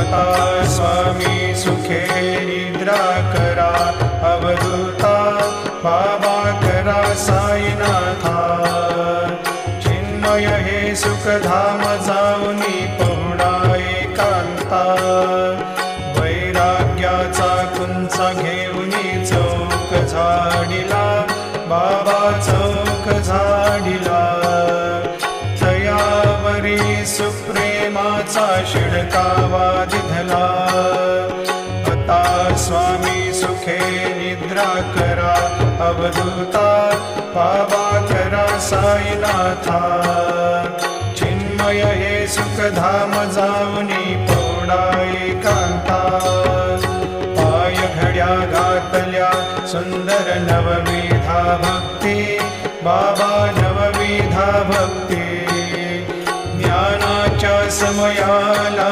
आता स्वामी सुखे निद्रा करा, अवधूता बाबा करा साईनाथा। चिन्मय हे सुखधाम जाऊनी पहुडा एकांता, वैराग्याचा कुंचा घेऊनी चौक झाडिला, बाबा चौक झाडिला। तयावरी सुप्रेमाचा शिडकावा दिधला, आता स्वामी सुखे निद्रा करा, अवधूता बाबा करा साईनाथा। चिन्मय हे सुखधाम जाऊनी पहुडा एकांता, पाय घड्या घातल्या सुंदर नवविधा भक्ती, बाबा नवविधा भक्ती। ज्ञानाच्या समयाला